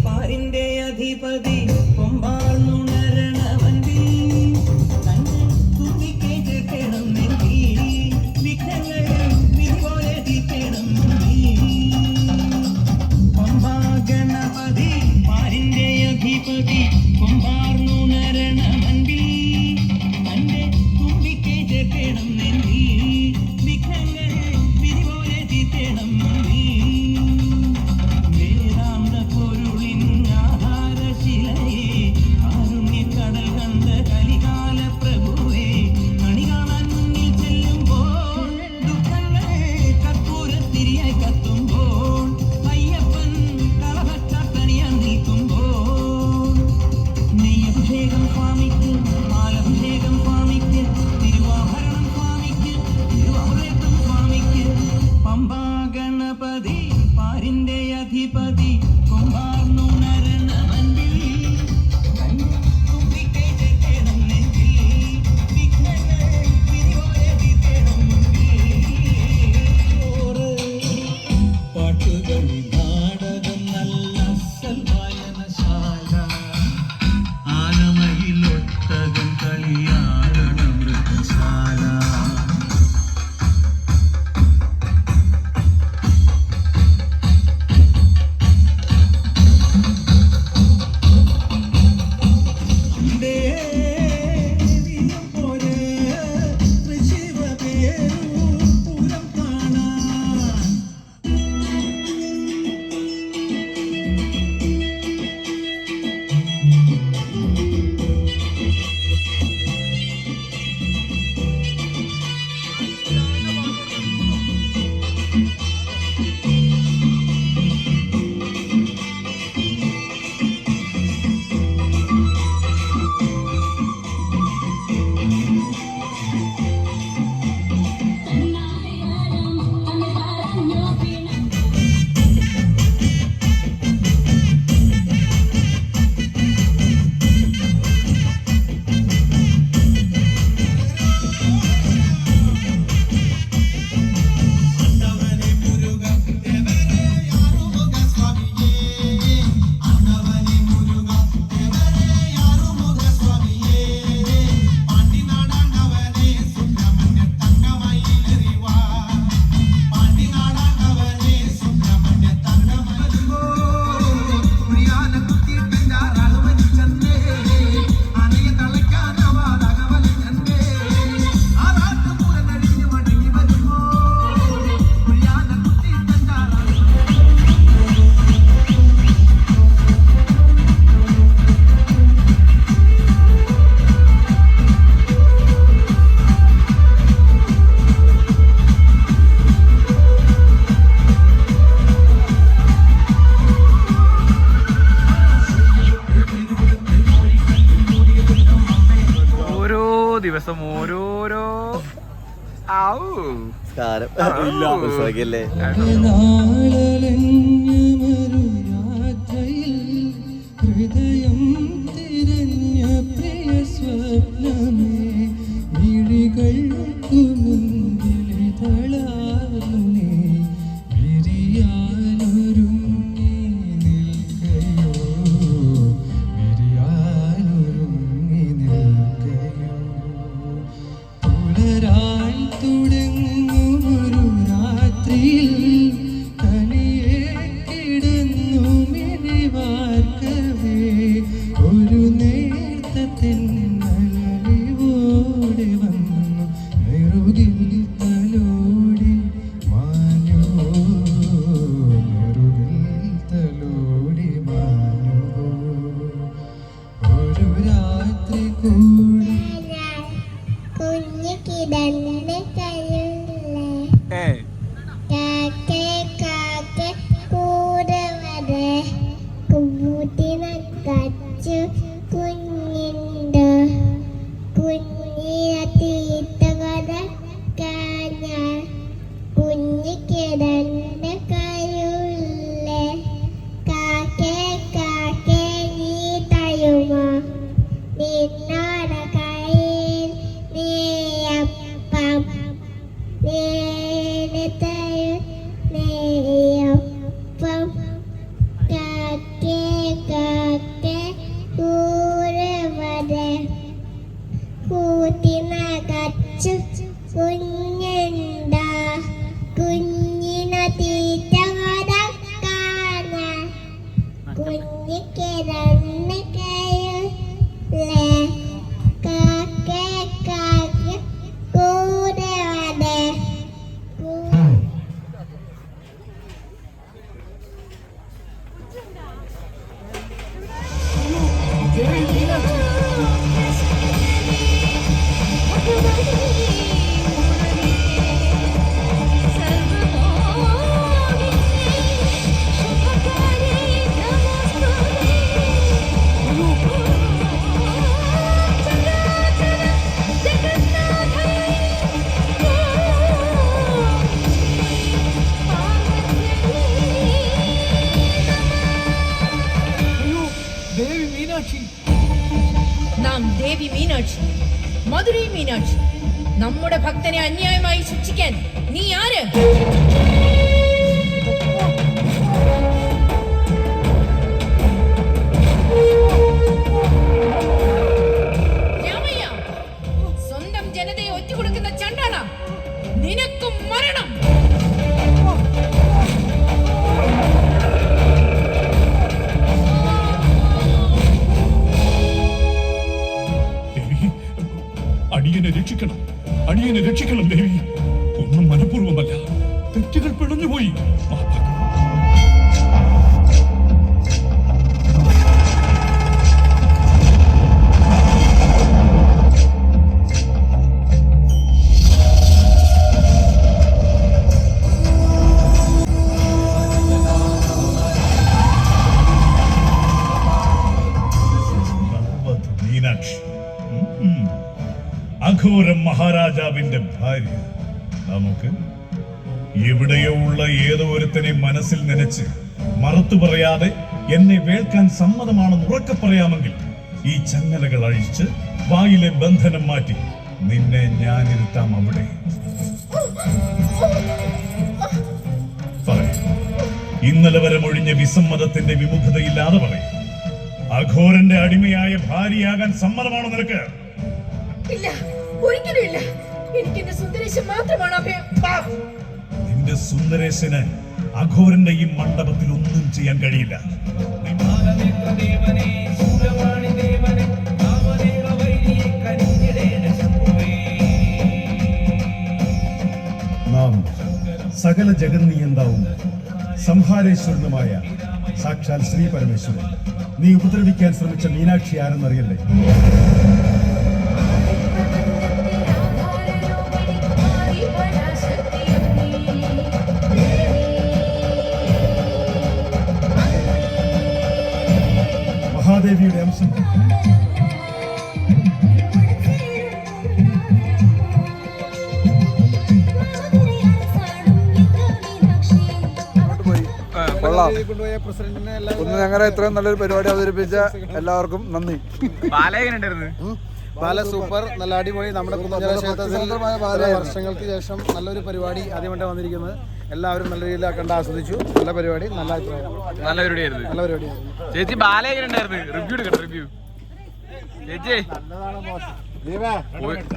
പാരിന്റെ അധിപതി കൊമ്പാർന്നുണരണവന്തി തന്നെ തുമ്പിക്കേണം നെഞ്ചി വിഘ്നങ്ങൾ വിധിപോലെ തീർക്കണം കൊമ്പാഗണപതി പാരിന്റെ അധിപതി കൊമ്പാർന്നുണരണവന്തി തന്നെ തുമ്പിക്കേണം നെഞ്ചി വിഘ്നങ്ങൾ വിധിപോലെ തീർക്കണം ഗണപതി പാരിന്റെ അധിപതി കൊമ്പാർന്നുണരണവന്തി തുമ്പിക്കേണം നെഞ്ചി വിഘ്നങ്ങൾ വിധിപോലെ തീർക്കണം പാട്ടുകളി നാടകം നല്ല അസൽ വായനശാല ആനമയിലൊട്ടകം കളിയാടണ മൃഗശാല ദിവസം ഓരോരോ ഹൃദയം തിരഞ്ഞ പ്രിയ സ്വപ്നമേ വിഴികൾക്കു മുൻപിലിതളാർന്നുനേ വിരിയാനൊരുങ്ങി നിൽക്കയോ വിരിയാനൊരുങ്ങി നിൽക്കയോ പുലരാൻ തുടങ്ങുമൊരു രാത്രിയിൽ തനിയെ നാം ദേവി മീനാക്ഷി, മധുരൈ മീനാക്ഷി. നമ്മുടെ ഭക്തനെ അന്യായമായി ശിക്ഷിക്കാൻ നീ ആര്? രാമയ്യ, സ്വന്തം ജനതയെ ഒറ്റുകൊടുക്കുന്ന ചണ്ടാള, നിനക്കും മരണം. അടിയനെ രക്ഷിക്കണം ദേവി. ഒന്നും മനഃപൂർവ്വമല്ല, തെറ്റുകൾ പിഴഞ്ഞുപോയി. മീനാക്ഷി, അഘോരം മഹാരാജാവിന്റെ ഭാര്യ. നമുക്ക് എവിടെയോ ഉള്ള ഏതോ ഒരുത്തനെ മനസ്സിൽ നനച്ച് മറത്തു പറയാതെ എന്നെ വേൾക്കാൻ സമ്മതമാണെന്ന് ഉറക്കെ പറയാമെങ്കിൽ ഈ ചങ്ങലകൾ അഴിച്ച് വായിലെ ബന്ധനം മാറ്റി നിന്നെ ഞാൻ ഇരുത്താം അവിടെ. പറയും, ഇന്നലെ വരെ മൊഴിഞ്ഞ വിസമ്മതത്തിന്റെ വിമുഖതയില്ലാതെ പറയും, അഘോരന്റെ അടിമയായ ഭാര്യയാകാൻ സമ്മതമാണോ നിനക്ക്? ഇല്ല, ഒരിക്കലും ഇല്ല. എനിക്ക് എന്റെ സുന്ദരേശൻ മാത്രമാണ് അഭയം. നിന്റെ സുന്ദരേശന് അഘോരന്റെ ഈ മണ്ഡപത്തിൽ ഒന്നും ചെയ്യാൻ കഴിയില്ല. നാം സകല ജഗന്നിയന്താവും സംഹാരേശ്വരനുമായ സാക്ഷാൽ ശ്രീ പരമേശ്വരൻ നീ ഉപദ്രവിക്കാൻ ശ്രമിച്ച മീനാക്ഷി ആരെന്നറിയല്ലേ? മഹാദേവിയുടെ അംശം. ഒന്ന് ഞങ്ങളെ ഇത്രയും നല്ലൊരു പരിപാടി അവതരിപ്പിച്ച എല്ലാവർക്കും നന്ദി. ബാല സൂപ്പർ, നല്ല അടിപൊളി. നമ്മുടെ കുന്നഞ്ചിറ ക്ഷേത്രത്തിൽ വർഷങ്ങൾക്ക് ശേഷം നല്ലൊരു പരിപാടി ആദ്യമായിട്ടാണ് വന്നിരിക്കുന്നത്. എല്ലാവരും നല്ല രീതിയിൽ കണ്ട് ആസ്വദിച്ചു. നല്ല പരിപാടി, നല്ല അഭിപ്രായം. നല്ല പരിപാടിയായിരുന്നു. ചേച്ചി ബാല എങ്ങനെയുണ്ടായിരുന്നു? റിവ്യൂ എടുക്കട്ടെ, റിവ്യൂ. ചേച്ചി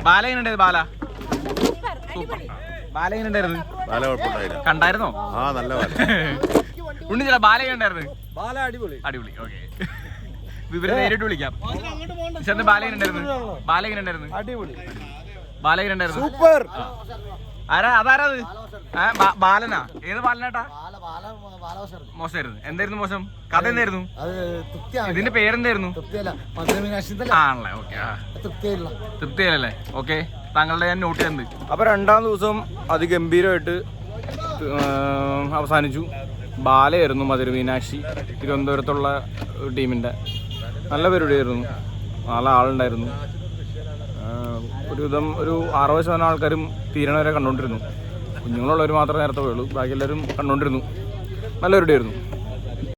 ബാല എങ്ങനെയുണ്ടായിരുന്നു? ബാല സൂപ്പർ. ബാല എങ്ങനെയുണ്ടായിരുന്നു? ബാല കുഴപ്പമുണ്ടായില്ല. കണ്ടായിരുന്നോ? ആ, നല്ല ബാല. ഉണ്ണിച്ചേട്ടാ ബാല എങ്ങനെയുണ്ടായിരുന്നു? ബാല അടിപൊളി. ഓക്കെ, വിവരം നേരിട്ട് വിളിക്കാം. ബാല എങ്ങനെയുണ്ടായിരുന്നു? അടിപൊളി. ബാല എങ്ങനെയുണ്ടായിരുന്നു? സൂപ്പർ. അതാരത്? ബാലനാ? ഏത് ബാലനാട്ടാ? മോശമായിരുന്നു. എന്തായിരുന്നു മോശം? കഥ എന്തായിരുന്നു? ഇതിന്റെ പേരെന്തായിരുന്നു? ആണല്ലേ, ഓക്കെ. തൃപ്തിയല്ലേ? ഓക്കെ, താങ്കളുടെ ഞാൻ നോട്ട് ചെയ്യുന്നുണ്ട്. അപ്പൊ രണ്ടാം ദിവസം അതിഗംഭീരമായിട്ട് അവസാനിച്ചു. ബാലയായിരുന്നു മധുര മീനാക്ഷി, തിരുവനന്തപുരത്തുള്ള ടീമിന്റെ. നല്ല പരിപാടിയായിരുന്നു, നല്ല ആളുണ്ടായിരുന്നു. ഒരുവിധം ഒരു 60% ആൾക്കാരും തീരണവരെ കണ്ടുകൊണ്ടിരുന്നു. കുഞ്ഞുങ്ങളുള്ളവർ മാത്രമേ നേരത്തെ പോയുള്ളൂ, ബാക്കി എല്ലാവരും കണ്ടുകൊണ്ടിരുന്നു. നല്ല പരിപാടിയായിരുന്നു.